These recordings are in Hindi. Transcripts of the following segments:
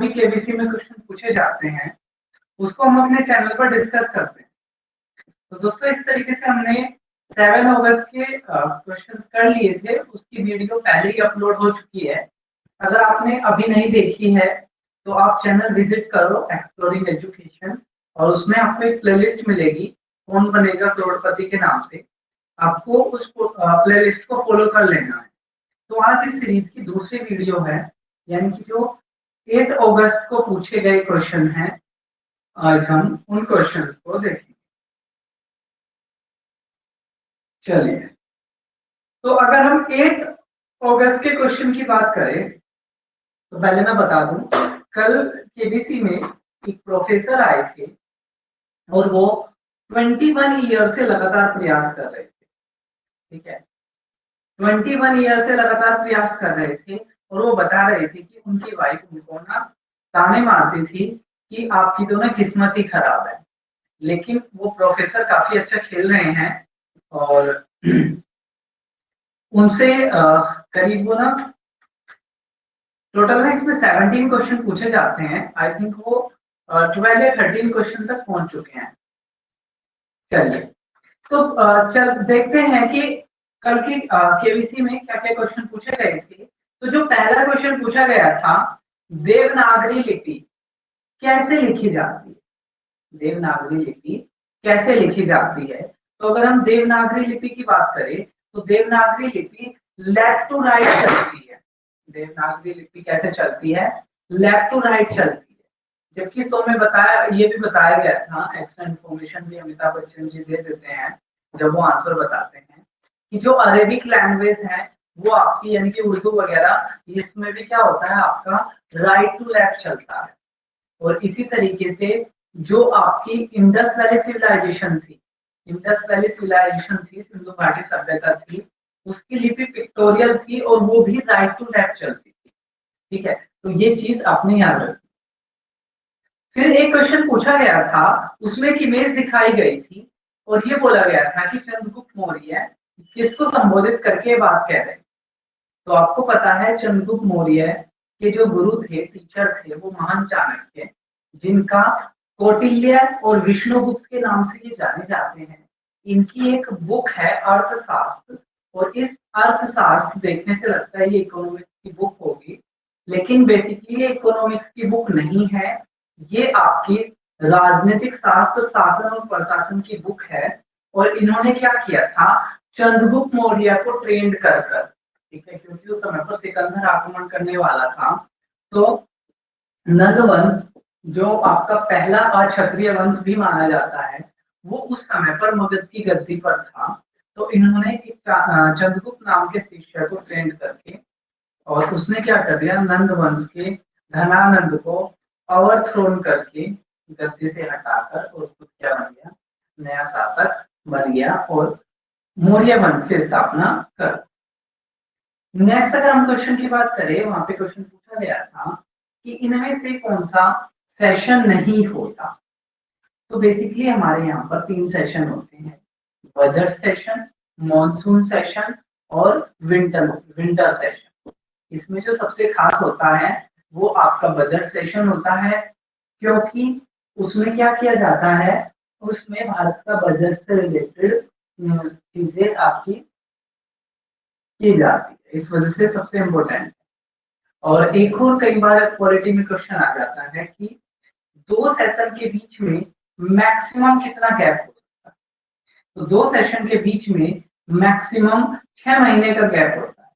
भी केबीसी में क्वेश्चन पूछे जाते हैं उसको हम अपने चैनल पर डिस्कस करते हैं। तो दोस्तों इस तरीके से हमने 7 अगस्त के क्वेश्चंस कर लिए थे, उसकी वीडियो पहले ही अपलोड हो चुकी है। अगर आपने अभी नहीं देखी है तो आप चैनल विजिट करो एक्सप्लोरिंग एजुकेशन, और उसमें आपको एक प्लेलिस्ट मिलेगी कौन बनेगा करोड़पति के नाम से। आपको उस प्लेलिस्ट को फॉलो कर लेना है। तो आज इस सीरीज की दूसरी वीडियो है, यानी कि जो 8 अगस्त को पूछे गए क्वेश्चन हैं, आज हम उन क्वेश्चंस को देखेंगे। चलिए, तो अगर हम 8 अगस्त के क्वेश्चन की बात करें तो पहले मैं बता दूं, कल केबीसी में एक प्रोफेसर आए थे और वो 21 ईयर से लगातार प्रयास कर रहे थे। ठीक है, 21 ईयर से लगातार प्रयास कर रहे थे और वो बता रहे थे कि उनकी वाइफ उनको ना ताने मारती थी कि आपकी तो ना किस्मत ही खराब है। लेकिन वो प्रोफेसर काफी अच्छा खेल रहे हैं और उनसे करीब वो ना टोटल ना इसमें 17 क्वेश्चन पूछे जाते हैं। आई थिंक वो 12 या 13 क्वेश्चन तक पहुंच चुके हैं। चलिए, तो चल देखते हैं कि कल की केबीसी में क्या क्या क्वेश्चन पूछे गए थे। तो जो पहला क्वेश्चन पूछा गया था, देवनागरी लिपि कैसे लिखी जाती है? देवनागरी लिपि कैसे लिखी जाती है? तो अगर हम देवनागरी लिपि की बात करें तो देवनागरी लिपि लेफ्ट टू राइट चलती है। देवनागरी लिपि कैसे चलती है? लेफ्ट टू राइट चलती है। जबकि शो में बताया, ये भी बताया गया था, एक्स्ट्रा इन्फॉर्मेशन भी अमिताभ बच्चन जी दे देते हैं जब वो आंसर बताते हैं, कि जो अरेबिक लैंग्वेज है वो आपकी, यानी कि उर्दू वगैरह, इसमें भी क्या होता है, आपका राइट टू लेफ्ट चलता है। और इसी तरीके से जो आपकी इंडस वैली सिविलाइजेशन थी, इंडस वैली सिविलाइजेशन थी, सिंधु घाटी सभ्यता थी, उसकी लिपि पिक्टोरियल थी और वो भी राइट टू लेफ्ट चलती थी। ठीक है, तो ये चीज आपने याद रखी। फिर एक क्वेश्चन पूछा गया था, उसमें एक इमेज दिखाई गई थी और ये बोला गया था कि चंद्रगुप्त मौर्य किसको संबोधित करके बात कह रहे हैं। तो आपको पता है चंद्रगुप्त मौर्य के जो गुरु थे, टीचर थे, वो महान चाणक्य, जिनका कौटिल्य और विष्णुगुप्त के नाम से ये जाने जाते हैं। इनकी एक बुक है अर्थशास्त्र, और इस अर्थशास्त्र देखने से लगता है ये इकोनॉमिक्स की बुक होगी, लेकिन बेसिकली ये इकोनॉमिक्स की बुक नहीं है। ये आपकी राजनीतिक शास्त्र, शासन और प्रशासन की बुक है। और इन्होंने क्या किया था, चंद्रगुप्त मौर्य को ट्रेंड कर कर, ठीक है, क्योंकि उस समय पर सिकंदर आक्रमण करने वाला था। तो नंदवंश, जो आपका पहला अक्षत्रिय वंश भी माना जाता है, वो उस समय पर मगध की गद्दी पर था। तो इन्होंने एक चंद्रगुप्त नाम के शिष्य को ट्रेंड करके, और उसने क्या कर दिया, नंद वंश के धनानंद को ओवरथ्रोन करके गद्दी से हटाकर, और खुद क्या बन गया, नया शासक बन गया और मौर्य वंश की स्थापना कर। नेक्स्ट अगर हम क्वेश्चन की बात करें, वहां पे क्वेश्चन पूछा गया था कि इनमें से कौन सा सेशन नहीं होता। तो बेसिकली हमारे यहाँ पर 3 सेशन होते हैं, बजट सेशन, मॉनसून सेशन और विंटर सेशन। इसमें जो सबसे खास होता है वो आपका बजट सेशन होता है, क्योंकि उसमें क्या किया जाता है, उसमें भारत का बजट से रिलेटेड चीजें आपकी की जाती है, इस वजह से सबसे इम्पोर्टेंट। और एक और कई बार पॉलिटी में क्वेश्चन आ जाता है कि 2 सेशन के बीच में मैक्सिमम कितना गैप हो सकता है। तो 2 सेशन के बीच में मैक्सिमम 6 महीने का गैप होता है,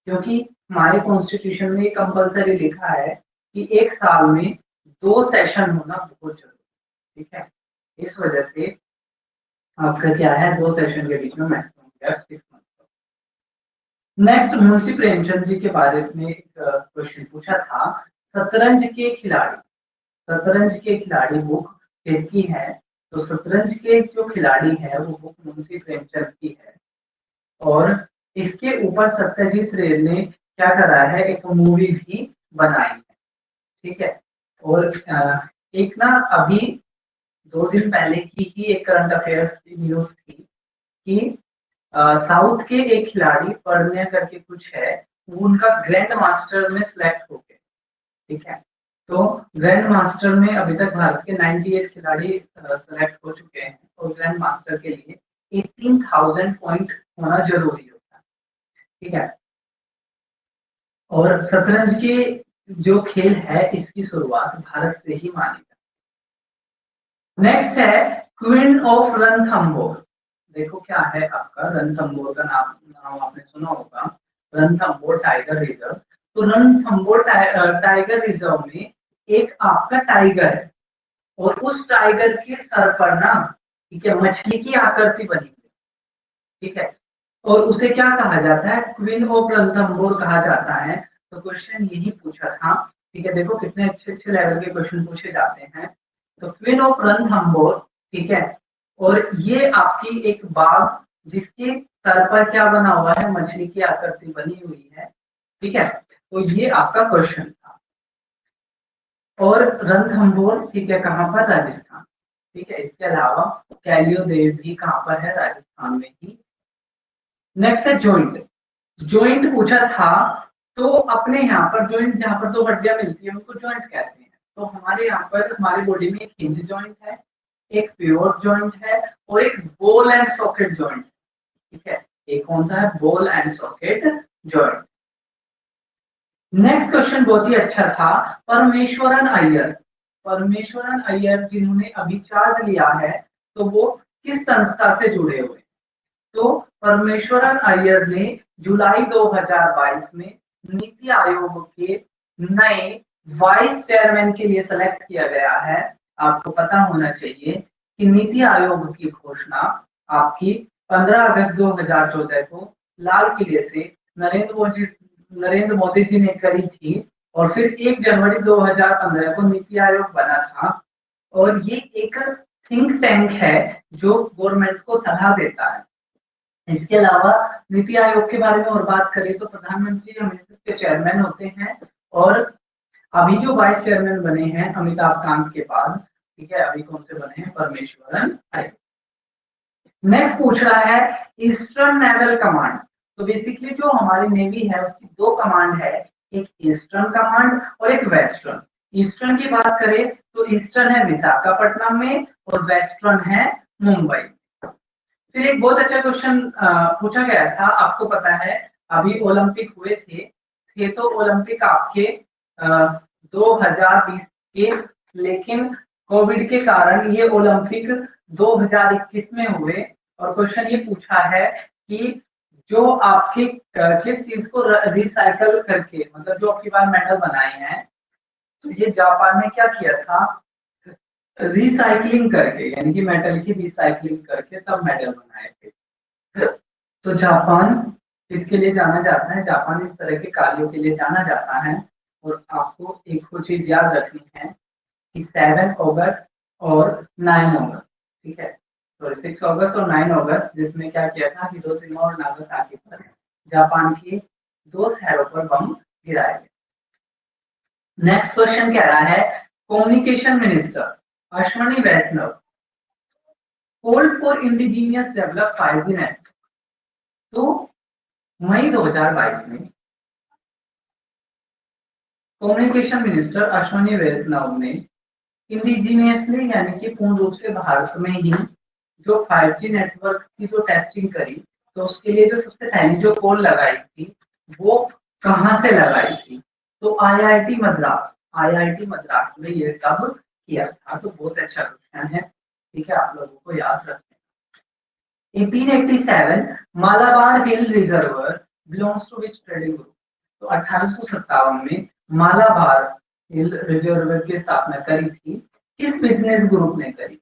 क्योंकि हमारे कॉन्स्टिट्यूशन में कंपलसरी लिखा है कि एक साल में 2 सेशन होना बहुत जरूरी। ठीक है, इस वजह से आपका क्या है, 2 सेशन के बीच में maximum gap 6 month. Next, Munshi Premchand ji के बारे में एक क्वेश्चन पूछा था, शतरंज के खिलाड़ी, शतरंज के खिलाड़ी बुक किसकी है? तो शतरंज के जो खिलाड़ी है वो बुक मुंशी प्रेमचंद की है। और इसके ऊपर सत्यजीत रे ने क्या करा है, एक मूवी भी बनाई है। ठीक है, और एक ना अभी 2 दिन पहले की ही एक करंट अफेयर्स की न्यूज थी कि साउथ के एक खिलाड़ी पढ़ने करके कुछ है, वो उनका ग्रैंड मास्टर में सिलेक्ट हो गए। ठीक है, तो ग्रैंड मास्टर में अभी तक भारत के 98 खिलाड़ी सेलेक्ट हो चुके हैं और ग्रैंड मास्टर के लिए 18,000 पॉइंट होना जरूरी होता है, ठीक है। और शतरंज के जो खेल है इसकी शुरुआत भारत से ही मानी जाती है। नेक्स्ट है क्वीन ऑफ रणथंबोर। देखो क्या है आपका रणथंबोर का नाम आपने सुना होगा, रणथंबोर टाइगर रिजर्व। तो रणथंबोर टाइगर रिजर्व में एक आपका टाइगर है और उस टाइगर के सर पर ना, ठीक है, मछली की आकृति बनी हुई, ठीक है, और उसे क्या कहा जाता है, क्वीन ऑफ रणथंबोर कहा जाता है। तो क्वेश्चन यही पूछा था, ठीक है। देखो कितने अच्छे अच्छे लेवल के क्वेश्चन पूछे जाते हैं। तो क्वीन ऑफ रणथंबोर, ठीक है, और ये आपकी एक बाघ जिसके सर पर क्या बना हुआ है, मछली की आकृति बनी हुई है, ठीक है। तो ये आपका क्वेश्चन था। और रणथंबोर, ठीक है, कहाँ पर, राजस्थान, ठीक है। इसके अलावा कैलियो देव भी कहाँ पर है, राजस्थान में ही। नेक्स्ट है जॉइंट। जॉइंट पूछा था, तो अपने यहाँ पर जॉइंट जहाँ पर दो हड्डियां मिलती है उनको जॉइंट कहते हैं। तो हमारे यहाँ पर हमारी बॉडी में एक हिंज जॉइंट है, एक पिवोट जॉइंट है और एक बॉल एंड सॉकेट जॉइंट, ठीक है। एक कौन सा है, ball and socket joint. Next question बहुत ही अच्छा था, परमेश्वरन अय्यर। परमेश्वरन अय्यर जिन्होंने अभी चार्ज लिया है, तो वो किस संस्था से जुड़े हुए? तो परमेश्वरन अय्यर ने जुलाई 2022 में नीति आयोग के नए वाइस चेयरमैन के लिए सेलेक्ट किया गया है। आपको पता होना चाहिए कि नीति आयोग की घोषणा आपकी 15 अगस्त 2014 को लाल किले से नरेंद्र मोदी जी ने करी थी और फिर 1 जनवरी 2015 को नीति आयोग बना था। और ये एक थिंक टैंक है जो गवर्नमेंट को सलाह देता है। इसके अलावा नीति आयोग के बारे में और बात करें तो प्रधानमंत्री हमेशा इसके चेयरमैन होते हैं और अभी जो वाइस चेयरमैन बने हैं अमिताभ कांत के बाद, ठीक है, अभी कौन से बने हैं, परमेश्वरन अय्यर। नेक्स्ट पूछ रहा है ईस्टर्न नेवल कमांड। तो बेसिकली जो हमारी नेवी है उसकी दो कमांड है, एक ईस्टर्न कमांड और एक वेस्टर्न। ईस्टर्न की बात करें तो ईस्टर्न है विशाखापट्टनम में और वेस्टर्न है मुंबई। फिर एक बहुत अच्छा क्वेश्चन पूछा गया था, आपको पता है अभी ओलंपिक हुए थे तो ओलंपिक आपके 2020 के, लेकिन कोविड के कारण ये ओलंपिक 2021 में हुए। और क्वेश्चन ये पूछा है कि जो आपके किस चीज को रिसाइकल करके, मतलब जो आपकी बार मेडल बनाए हैं, तो ये जापान ने क्या किया था, रिसाइकलिंग करके, यानी कि मेटल की रिसाइकलिंग करके तब मेडल बनाए थे। तो जापान इसके लिए जाना जाता है, जापान इस तरह के कार्यों के लिए जाना जाता है। और आपको एक और चीज याद रखनी है कि 7 अगस्त और 9 अगस्त, ठीक है, तो 6 अगस्त और 9 अगस्त जिसमें क्या किया था, हिरोशिमा और नागासाकी पर जापान के 2 शहरों पर बम गिराए गए। नेक्स्ट क्वेश्चन कह रहा है communication minister Ashwini Vaishnaw called for indigenous develop 5G network. तो मई 2022 में कम्युनिकेशन मिनिस्टर अश्वनी वैष्णव ने इंडिजीनियसली, यानी कि पूर्ण रूप से भारत में ही जो 5G नेटवर्क की जो टेस्टिंग करी, तो उसके लिए जो सबसे पहली जो कॉल लगाई थी वो कहाँ से लगाई थी, तो आईआईटी मद्रास, आईआईटी मद्रास में ये सब किया था। तो बहुत अच्छा क्वेश्चन है, ठीक है, आप लोगों को याद रखना। 1887 Malabar Hill reservoir belongs to which trading group. तो 1857 में मालाबार हिल रिजर्वर की स्थापना करी थी, किस बिजनेस ग्रुप ने करी,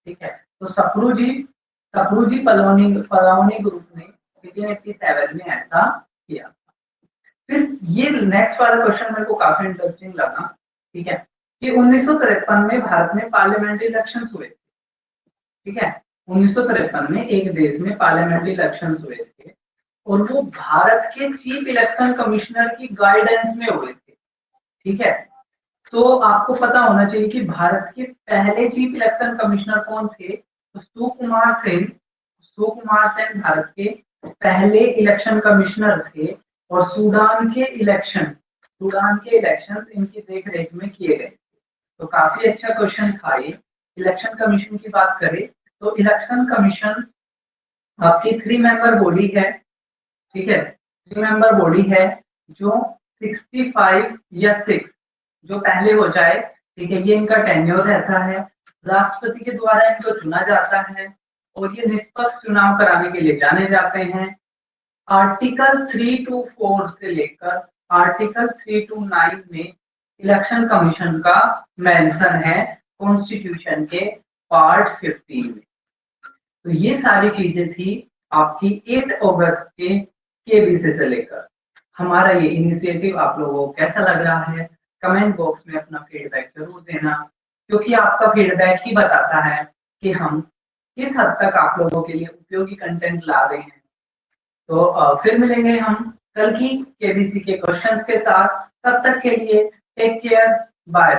ठीक है, तो सप्रूजी पलानी ग्रुप ने 1887 में ऐसा किया। फिर ये नेक्स्ट वाला क्वेश्चन मेरे को काफी इंटरेस्टिंग लगा, ठीक है, कि 1953 में भारत में पार्लियामेंट्री इलेक्शंस हुए, ठीक है, 1953 में एक देश में पार्लियामेंट्री इलेक्शंस हुए थे और वो भारत के चीफ इलेक्शन कमिश्नर की गाइडेंस में हुए थे, ठीक है। तो आपको पता होना चाहिए कि भारत के पहले चीफ इलेक्शन कमिश्नर कौन थे, तो सुकुमार सेन। सुकुमार सेन भारत के पहले इलेक्शन कमिश्नर थे और सूडान के इलेक्शन, सूडान के इलेक्शंस इनकी देख रेख में किए गए। तो काफी अच्छा क्वेश्चन था ये। इलेक्शन कमीशन की बात करें तो इलेक्शन कमीशन आपकी 3 मेंबर बॉडी है, ठीक है, 3 मेंबर बॉडी है जो 65 या 6 जो पहले हो जाए, ठीक है, ये इनका टेन्योर रहता है। राष्ट्रपति के द्वारा इनको चुना जाता है और ये निष्पक्ष चुनाव कराने के लिए जाने जाते हैं। आर्टिकल 3 to 4 से लेकर आर्टिकल 3 to 9 में इलेक्शन कमीशन का मेंशन है कॉन्स्टिट्यूशन के पार्ट 15 में। तो ये सारी चीजें थी आपकी 8 अगस्त के केबीसी से लेकर। हमारा ये इनिशिएटिव आप लोगों को कैसा लग रहा है, कमेंट बॉक्स में अपना फीडबैक जरूर देना, क्योंकि आपका फीडबैक ही बताता है कि हम किस हद तक आप लोगों के लिए उपयोगी कंटेंट ला रहे हैं। तो फिर मिलेंगे हम कल की केबीसी के क्वेश्चंस के साथ। तब तक के लिए टेक केयर, बाय।